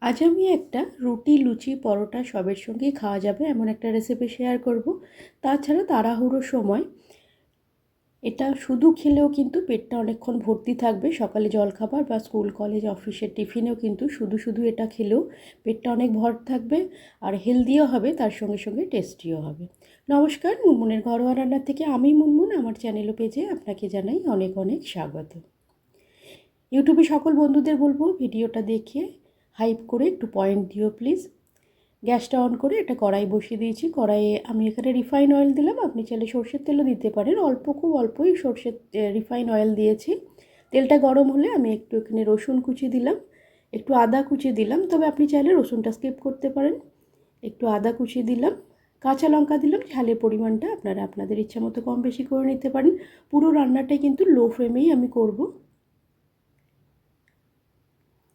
আজ আমি একটা রুটি, লুচি, পরোটা সবের সঙ্গেই খাওয়া যাবে এমন একটা রেসিপি শেয়ার করব। তাছাড়া তাড়াহুড়োর সময় এটা শুধু খেলেও কিন্তু পেটটা অনেকক্ষণ ভর্তি থাকবে। সকালে জলখাবার বা স্কুল, কলেজ, অফিসের টিফিনেও কিন্তু শুধু শুধু এটা খেলেও পেটটা অনেক ভর থাকবে আর হেলদিও হবে, তার সঙ্গে সঙ্গে টেস্টিও হবে। নমস্কার, মুনমুনের ঘরোয়া রান্নার থেকে আমি মুনমুন, আমার চ্যানেল ও পেজে আপনাকে জানাই অনেক অনেক স্বাগত। ইউটিউবে সকল বন্ধুদের বলবো ভিডিওটা দেখে হাইপ করে একটু পয়েন্ট দিও প্লিজ। গ্যাসটা অন করে একটা কড়াই বসিয়ে দিয়েছি। কড়াইয়ে আমি এখানে রিফাইন অয়েল দিলাম, আপনি চাইলে সর্ষের তেলও দিতে পারেন। অল্প, খুব অল্পই রিফাইন অয়েল দিয়েছি। তেলটা গরম হলে আমি একটু এখানে রসুন কুচি দিলাম, একটু আদা কুচি দিলাম, তবে আপনি চাইলে রসুনটা স্কিপ করতে পারেন। একটু আদা কুচি দিলাম, কাঁচা লঙ্কা দিলাম। ঝালের পরিমাণটা আপনারা আপনাদের ইচ্ছা মতো কম বেশি করে নিতে পারেন। পুরো রান্নাটাই কিন্তু লো ফ্লেমেই আমি করব।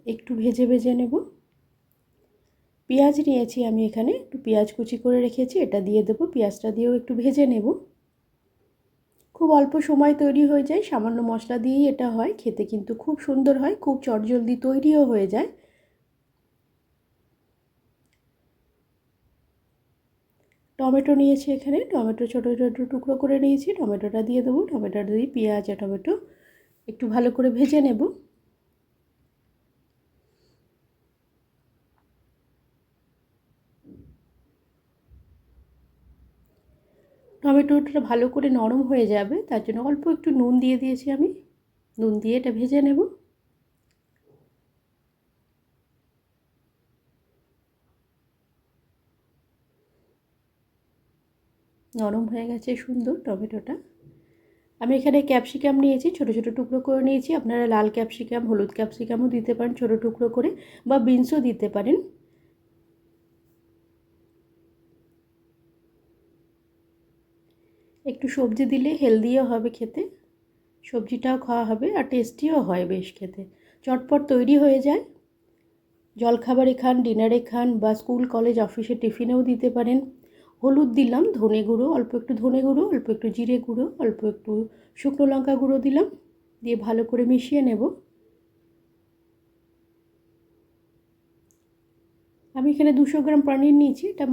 একটু ভেজে ভেজে নেব। পেঁয়াজ নিয়েছি আমি এখানে, একটু পেঁয়াজ কুচি করে রেখেছি, এটা দিয়ে দেবো। পেঁয়াজটা দিয়েও একটু ভেজে নেব। খুব অল্প সময় তৈরি হয়ে যায়, সামান্য মশলা দিয়েই এটা হয়। খেতে কিন্তু খুব সুন্দর হয়, খুব চটজলদি তৈরিও হয়ে যায়। টমেটো নিয়েছি এখানে, টমেটো ছোটো ছোটো টুকরো করে নিয়েছি। টমেটোটা দিয়ে দেবো। টমেটোটা দিয়ে পেঁয়াজ আর টমেটো একটু ভালো করে ভেজে নেব। টমেটোটা ভালো করে নরম হয়ে যাবে, তার জন্য অল্প একটু নুন দিয়ে দিয়েছি আমি। নুন দিয়ে এটা ভেজে নেব। নরম হয়ে গেছে সুন্দর টমেটোটা। আমি এখানে ক্যাপসিকাম নিয়েছি, ছোটো ছোটো টুকরো করে নিয়েছি। আপনারা লাল ক্যাপসিকাম, হলুদ ক্যাপসিকামও দিতে পারেন ছোটো টুকরো করে, বা বিনসও দিতে পারেন। একটু সবজি দিলে হেলদিও হবে খেতে, সবজিটাও খাওয়া হবে আর টেস্টিও হয় বেশ খেতে। চটপট তৈরি হয়ে যায়। জলখাবারে খান, ডিনারে খান, বা স্কুল, কলেজ, অফিসে টিফিনেও দিতে পারেন। হলুদ দিলাম, ধনে গুঁড়ো, অল্প একটু ধনে গুঁড়ো, অল্প একটু জিরে গুঁড়ো, অল্প একটু শুকনো লঙ্কা গুঁড়ো দিলাম, দিয়ে ভালো করে মিশিয়ে নেব। আমি এখানে 200 গ্রাম পনির নিয়েছি। এটা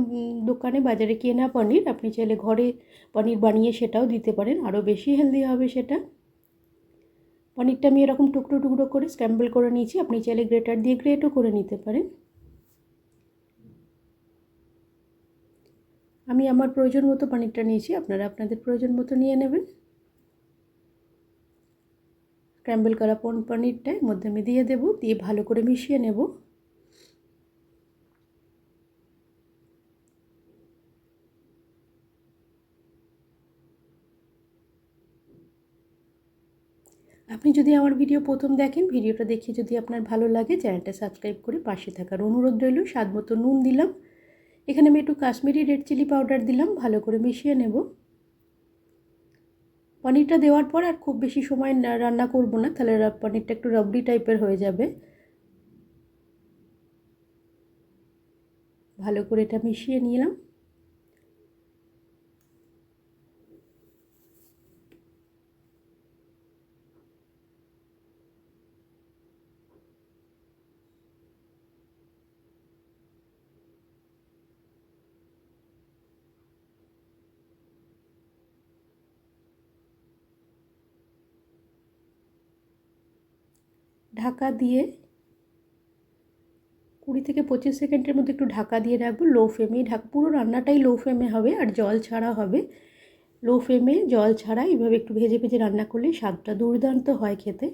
দোকানে বাজারে কেনা পনির, আপনি চাইলে ঘরে পনির বানিয়ে সেটাও দিতে পারেন, আরও বেশি হেলদি হবে সেটা। পনিরটা আমি এরকম টুকরো টুকরো করে স্ক্র্যাম্বল করে নিয়েছি, আপনি চাইলে গ্রেটার দিয়ে গ্রেটও করে নিতে পারেন। আমি আমার প্রয়োজন মতো পনিরটা নিয়েছি, আপনারা আপনাদের প্রয়োজন মতো নিয়ে নেবেন। স্ক্র্যাম্বল করা পনিরটা এর মধ্যে আমি দিয়ে দেবো, দিয়ে ভালো করে মিশিয়ে নেব। আপনি যদি আমার ভিডিও প্রথম দেখেন, ভিডিওটা দেখে যদি আপনার ভালো লাগে, চ্যানেলটা সাবস্ক্রাইব করে পাশে থাকার অনুরোধ রইল। স্বাদ মতো নুন দিলাম, এখানে আমি একটু কাশ্মীরি রেড চিলি পাউডার দিলাম, ভালো করে মিশিয়ে নেব। পনিরটা দেওয়ার পর আর খুব বেশি সময় রান্না করব না, তাহলে পনিরটা একটু রাবড়ি টাইপের হয়ে যাবে। ভালো করে এটা মিশিয়ে নিলাম। ঢাকা দিয়ে 20 থেকে 25 সেকেন্ডের মধ্যে একটু ঢাকা দিয়ে রাখবো। লো ফ্লেমেই পুরো রান্নাটাই লো ফ্লেমে হবে আর জল ছাড়া হবে। লো ফ্লেমে জল ছাড়া এইভাবে একটু ভেজে ভেজে রান্না করলে স্বাদটা দুর্দান্ত হয় খেতে।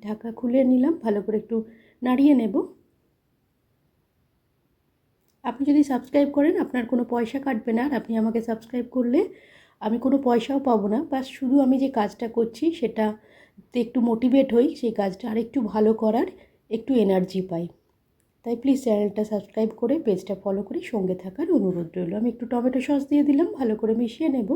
ঢাকা খুলে নিলাম, ভালো করে একটু নাড়িয়ে নেব। আপনি যদি সাবস্ক্রাইব করেন, আপনার কোনো পয়সা কাটবে না, আর আপনি আমাকে সাবস্ক্রাইব করলে আমি কোনো পয়সাও পাবো না। বাস শুধু আমি যে কাজটা করছি সেটা একটু মোটিভেট হই, সেই কাজটা আরেকটু ভালো করার একটু এনার্জি পাই। তাই প্লিজ চ্যানেলটা সাবস্ক্রাইব করে পেজটা ফলো করে সঙ্গে থাকার অনুরোধ রইল। আমি একটু টমেটো সস দিয়ে দিলাম, ভালো করে মিশিয়ে নেব।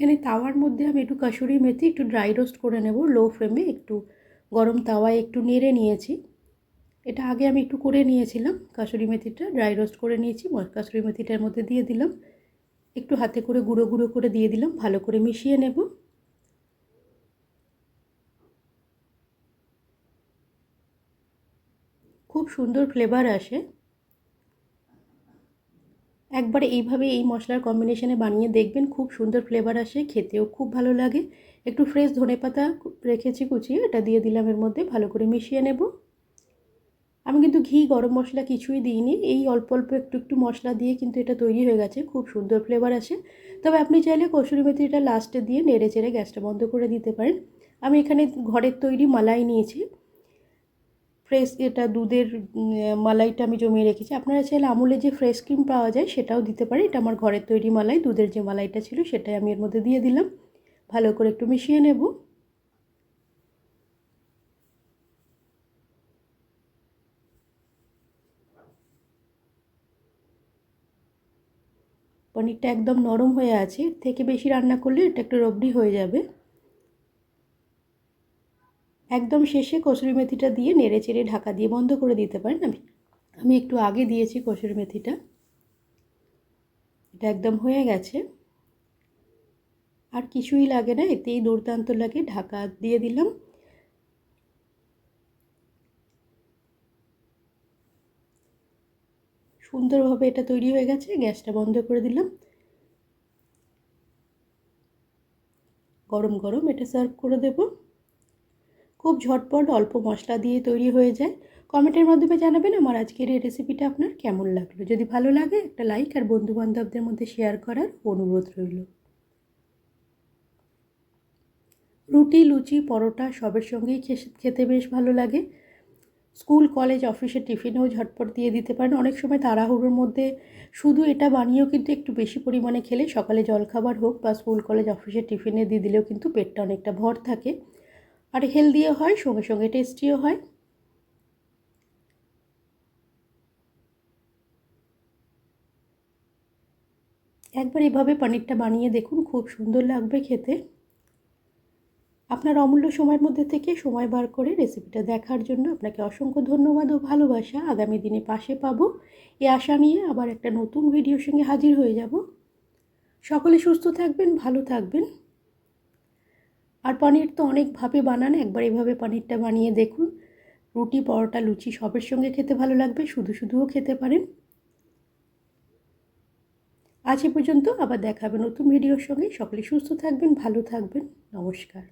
এখানে তাওয়ার মধ্যে আমি একটু কাসুরি মেথি একটু ড্রাই রোস্ট করে নেব লো ফ্লেমে, একটু গরম তাওয়ায় একটু নেড়ে নিয়েছি। এটা আগে আমি একটু করে নিয়েছিলাম, কাসুরি মেথিটা ড্রাই রোস্ট করে নিয়েছি। কাসুরি মেথিটার মধ্যে দিয়ে দিলাম, একটু হাতে করে গুঁড়ো গুঁড়ো করে দিয়ে দিলাম, ভালো করে মিশিয়ে নেব। খুব সুন্দর ফ্লেভার আসে। একবার এইভাবে এই মশলার কম্বিনেশনে বানিয়ে দেখবেন, খুব সুন্দর ফ্লেভার আসে, খেতেও খুব ভালো লাগে। একটু ফ্রেশ ধনেপাতা রেখেছি কুচিয়ে, এটা দিয়ে দিলাম এর মধ্যে, ভালো করে মিশিয়ে নেব। আমি কিন্তু ঘি গরম মশলা কিছুই দিইনি, এই অল্প অল্প একটু একটু মশলা দিয়ে কিন্তু এটা তৈরি হয়ে গেছে, খুব সুন্দর ফ্লেভার আসে। তবে আপনি চাইলে কসুরি মেথিটা লাস্টে দিয়ে নেড়ে চেড়ে গ্যাসটা বন্ধ করে দিতে পারেন। আমি এখানে ঘরের তৈরি মালাই নিয়েছি, ফ্রেশ এটা দুধের মালাইটা আমি জমিয়ে রেখেছি। আপনারা চাইলে আমুলের যে ফ্রেশ ক্রিম পাওয়া যায় সেটাও দিতে পারেন। এটা আমার ঘরের তৈরি মালাই, দুধের যে মালাইটা ছিল সেটাই আমি এর মধ্যে দিয়ে দিলাম, ভালো করে একটু মিশিয়ে নেব। পনিরটা একদম নরম হয়ে আছে, এর থেকে বেশি রান্না করলে এটা একটু রবড়ি হয়ে যাবে। একদম শেষে কসুরি মেথিটা দিয়ে নেড়ে চেড়ে ঢাকা দিয়ে বন্ধ করে দিতে পারেন। আমি একটু আগে দিয়েছি কসুরি মেথিটা। এটা একদম হয়ে গেছে, আর কিছুই লাগে না, এতেই দুর্দান্ত লাগে। ঢাকা দিয়ে দিলাম। সুন্দরভাবে এটা তৈরি হয়ে গেছে, গ্যাসটা বন্ধ করে দিলাম। গরম গরম এটা সার্ভ করে দেব। খুব ঝটপট অল্প মশলা দিয়ে তৈরি হয়ে যায়। কমেন্টের মাধ্যমে জানাবেন আমার আজকের এই রেসিপিটা আপনার কেমন লাগলো। যদি ভালো লাগে একটা লাইক আর বন্ধুবান্ধবদের মধ্যে শেয়ার করার অনুরোধ রইল। রুটি, লুচি, পরোটা সবের সঙ্গেই খেতে বেশ ভালো লাগে। স্কুল, কলেজ, অফিসের টিফিনেও ঝটপট দিয়ে দিতে পারেন। অনেক সময় তাড়াহুড়োর মধ্যে শুধু এটা বানিয়েও কিন্তু একটু বেশি পরিমাণে খেলে, সকালে জলখাবার হোক বা স্কুল, কলেজ, অফিসের টিফিনে দিয়ে দিলেও কিন্তু পেটটা অনেকটা ভর থাকে, আর হেলদিও হয়, সঙ্গে সঙ্গে টেস্টিও হয়। একবার এভাবে পনিরটা বানিয়ে দেখুন, খুব সুন্দর লাগবে খেতে। আপনার অমূল্য সময়ের মধ্যে থেকে সময় বার করে রেসিপিটা দেখার জন্য আপনাকে অসংখ্য ধন্যবাদ ও ভালোবাসা। আগামী দিনে পাশে পাবো এই আশা নিয়ে আবার একটা নতুন ভিডিওর সঙ্গে হাজির হয়ে যাব। সকলে সুস্থ থাকবেন, ভালো থাকবেন। আর পনির তো অনেকভাবে বানান, একবার এভাবে পনিরটা বানিয়ে দেখুন। রুটি, পরোটা, লুচি সবের সঙ্গে খেতে ভালো লাগবে, শুধু শুধুও খেতে পারেন। আজ এ পর্যন্ত, আবার দেখা হবে নতুন ভিডিওর সঙ্গে। সকলে সুস্থ থাকবেন, ভালো থাকবেন। নমস্কার।